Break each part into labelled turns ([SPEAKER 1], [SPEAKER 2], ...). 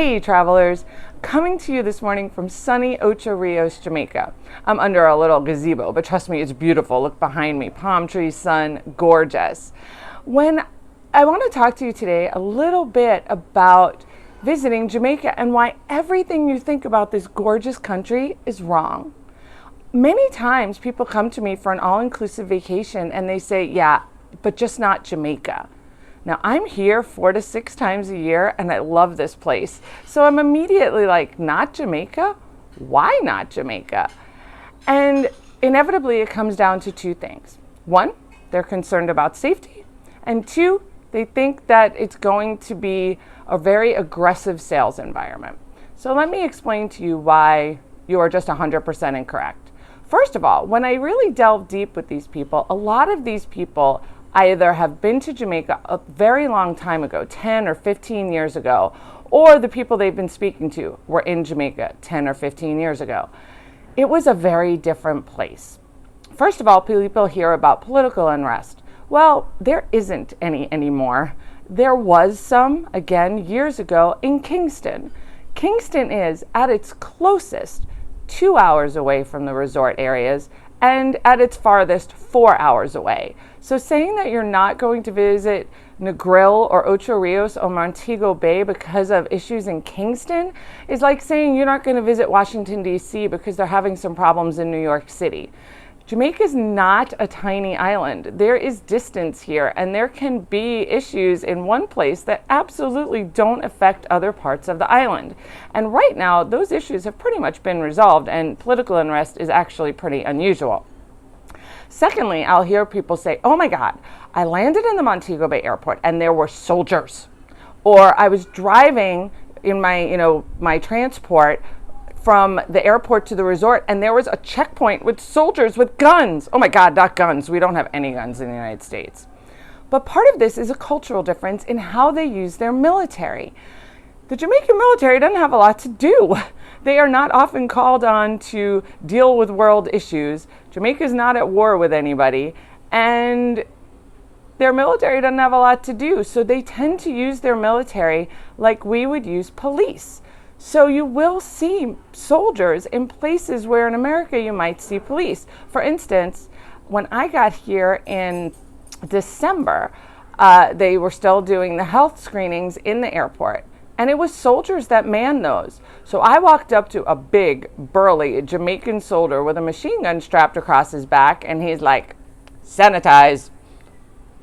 [SPEAKER 1] Hey travelers, coming to you this morning from sunny Ocho Rios, Jamaica. I'm under a little gazebo, but trust me, it's beautiful. Look behind me, palm trees, sun, gorgeous. When I want to talk to you today a little bit about visiting Jamaica and why everything you think about this gorgeous country is wrong. Many times people come to me for an all-inclusive vacation and they say, yeah, but just not Jamaica. Now, I'm here 4 to 6 times a year and I love this place. So I'm immediately like, not Jamaica? Why not Jamaica? And inevitably it comes down to two things. One, they're concerned about safety. And two, they think that it's going to be a very aggressive sales environment. So let me explain to you why you are just 100% incorrect. First of all, when I really delve deep with these people, a lot of these people either have been to Jamaica a very long time ago, 10 or 15 years ago, or the people they've been speaking to were in Jamaica 10 or 15 years ago. It was a very different place. First of all, people hear about political unrest. Well, there isn't any anymore. There was some, again, years ago in Kingston. Kingston is, at its closest, 2 hours away from the resort areas, and at its farthest, 4 hours away. So saying that you're not going to visit Negril or Ocho Rios or Montego Bay because of issues in Kingston is like saying you're not going to visit Washington, D.C. because they're having some problems in New York City. Jamaica is not a tiny island. There is distance here, and there can be issues in one place that absolutely don't affect other parts of the island. And right now, those issues have pretty much been resolved, and political unrest is actually pretty unusual. Secondly, I'll hear people say, oh my God, I landed in the Montego Bay airport and there were soldiers. Or I was driving in my transport from the airport to the resort and there was a checkpoint with soldiers with guns. Oh my God, not guns. We don't have any guns in the United States. But part of this is a cultural difference in how they use their military. The Jamaican military doesn't have a lot to do. They are not often called on to deal with world issues. Jamaica is not at war with anybody, and their military doesn't have a lot to do. So they tend to use their military like we would use police. So you will see soldiers in places where in America you might see police. For instance, when I got here in December, they were still doing the health screenings in the airport. And it was soldiers that manned those. So I walked up to a big, burly Jamaican soldier with a machine gun strapped across his back, and he's like, sanitize.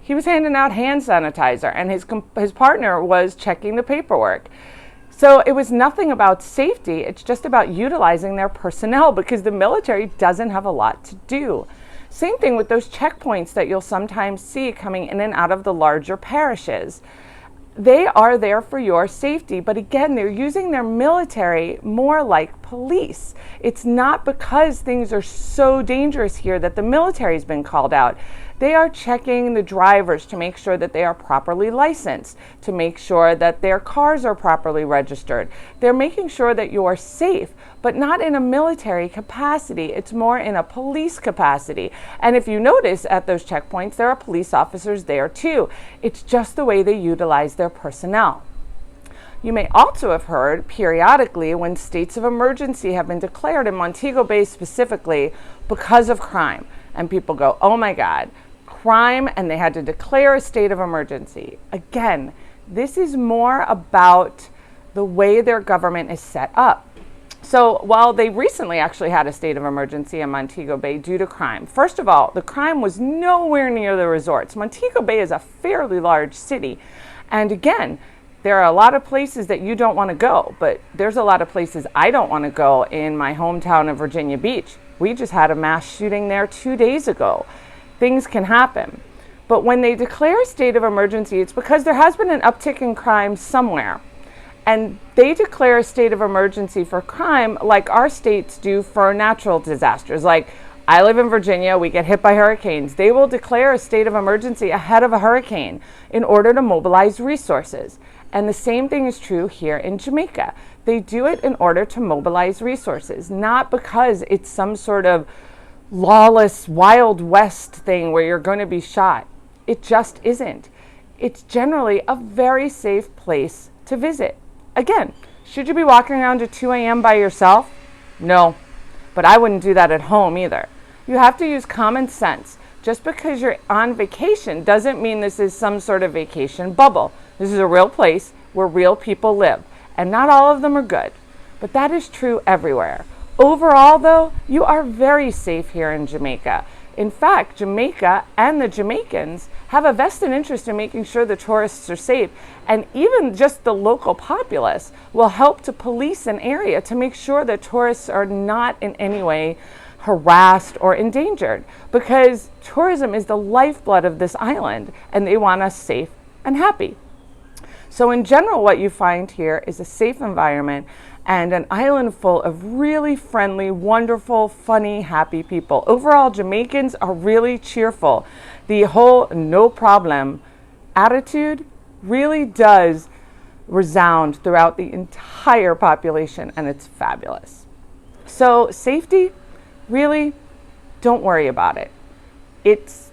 [SPEAKER 1] He was handing out hand sanitizer, and his partner was checking the paperwork. So it was nothing about safety. It's just about utilizing their personnel because the military doesn't have a lot to do. Same thing with those checkpoints that you'll sometimes see coming in and out of the larger parishes. They are there for your safety, but again, they're using their military more like police. It's not because things are so dangerous here that the military's been called out. They are checking the drivers to make sure that they are properly licensed, to make sure that their cars are properly registered. They're making sure that you are safe, but not in a military capacity. It's more in a police capacity. And if you notice at those checkpoints, there are police officers there too. It's just the way they utilize their personnel. You may also have heard periodically when states of emergency have been declared in Montego Bay specifically because of crime. And people go, oh my God, crime, and they had to declare a state of emergency. Again, this is more about the way their government is set up. So while they recently actually had a state of emergency in Montego Bay due to crime, first of all, the crime was nowhere near the resorts. Montego Bay is a fairly large city. And again, there are a lot of places that you don't want to go, but there's a lot of places I don't want to go in my hometown of Virginia Beach. We just had a mass shooting there 2 days ago. Things can happen. But when they declare a state of emergency, it's because there has been an uptick in crime somewhere. And they declare a state of emergency for crime like our states do for natural disasters. Like I live in Virginia, we get hit by hurricanes. They will declare a state of emergency ahead of a hurricane in order to mobilize resources. And the same thing is true here in Jamaica. They do it in order to mobilize resources, not because it's some sort of lawless Wild West thing where you're going to be shot. It just isn't. It's generally a very safe place to visit. Again, Should you be walking around at 2 a.m. by yourself? No, but I wouldn't do that at home either. You have to use common sense. Just because you're on vacation doesn't mean this is some sort of vacation bubble. This is a real place where real people live, and not all of them are good, but that is true everywhere. Overall, though, you are very safe here in Jamaica. In fact, Jamaica and the Jamaicans have a vested interest in making sure the tourists are safe, and even just the local populace will help to police an area to make sure that tourists are not in any way harassed or endangered, because tourism is the lifeblood of this island and they want us safe and happy. So in general, what you find here is a safe environment and an island full of really friendly, wonderful, funny, happy people. Overall, Jamaicans are really cheerful. The whole no problem attitude really does resound throughout the entire population, and it's fabulous. So safety, really, don't worry about it. It's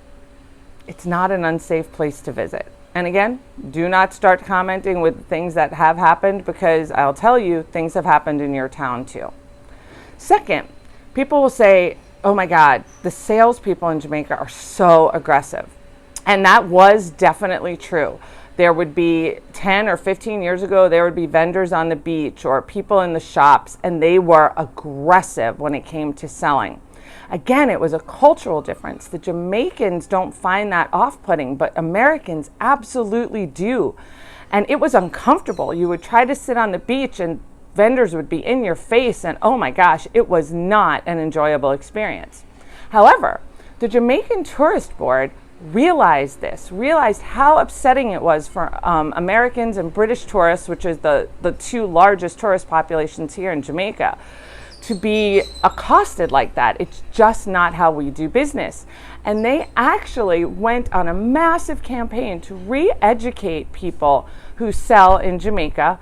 [SPEAKER 1] not an unsafe place to visit. And again, do not start commenting with things that have happened, because I'll tell you, things have happened in your town too. Second, people will say, oh my God, the salespeople in Jamaica are so aggressive. And that was definitely true. There would be 10 or 15 years ago, there would be vendors on the beach or people in the shops, and they were aggressive when it came to selling. Again, it was a cultural difference. The Jamaicans don't find that off-putting, but Americans absolutely do. And it was uncomfortable. You would try to sit on the beach and vendors would be in your face, and oh my gosh, it was not an enjoyable experience. However, the Jamaican Tourist Board realized how upsetting it was for Americans and British tourists, which is the two largest tourist populations here in Jamaica, to be accosted like that. It's just not how we do business. And they actually went on a massive campaign to re-educate people who sell in Jamaica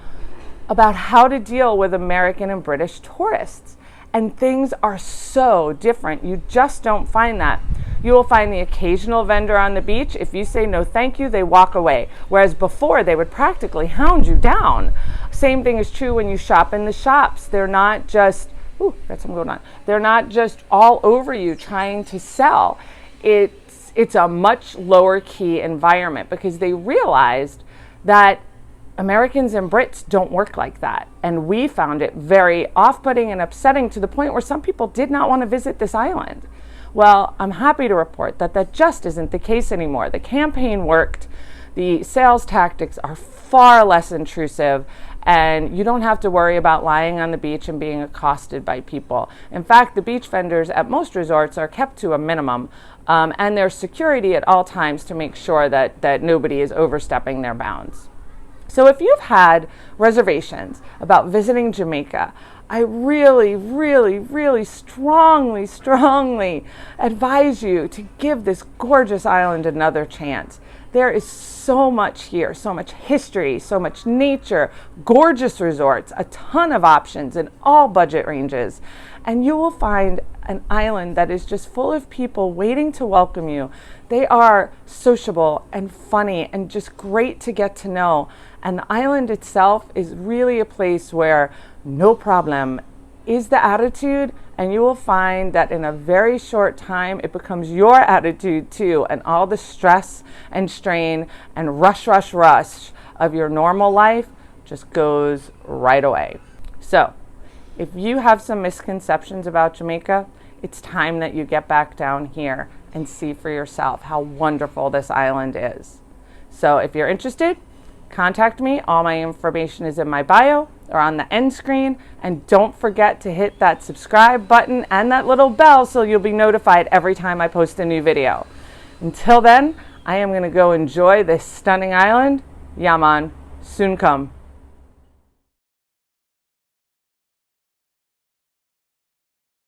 [SPEAKER 1] about how to deal with American and British tourists. And things are so different. You just don't find that. You will find the occasional vendor on the beach. If you say no thank you, they walk away. Whereas before, they would practically hound you down. Same thing is true when you shop in the shops. They're not just got something going on. They're not just all over you trying to sell. It's a much lower key environment, because they realized that Americans and Brits don't work like that. And we found it very off-putting and upsetting, to the point where some people did not want to visit this island. Well, I'm happy to report that that just isn't the case anymore. The campaign worked. The sales tactics are far less intrusive, and you don't have to worry about lying on the beach and being accosted by people. In fact, the beach vendors at most resorts are kept to a minimum, and there's security at all times to make sure that nobody is overstepping their bounds. So if you've had reservations about visiting Jamaica, I really, really, really strongly advise you to give this gorgeous island another chance. There is so much here, so much history, so much nature, gorgeous resorts, a ton of options in all budget ranges. And you will find an island that is just full of people waiting to welcome you. They are sociable and funny and just great to get to know. And the island itself is really a place where no problem is the attitude, and you will find that in a very short time it becomes your attitude too, and all the stress and strain and rush of your normal life just goes right away. So if you have some misconceptions about Jamaica, it's time that you get back down here and see for yourself how wonderful this island is. So if you're interested, contact me. All my information is in my bio or on the end screen. And don't forget to hit that subscribe button and that little bell so you'll be notified every time I post a new video. Until then, I am going to go enjoy this stunning island. Yaman, soon come.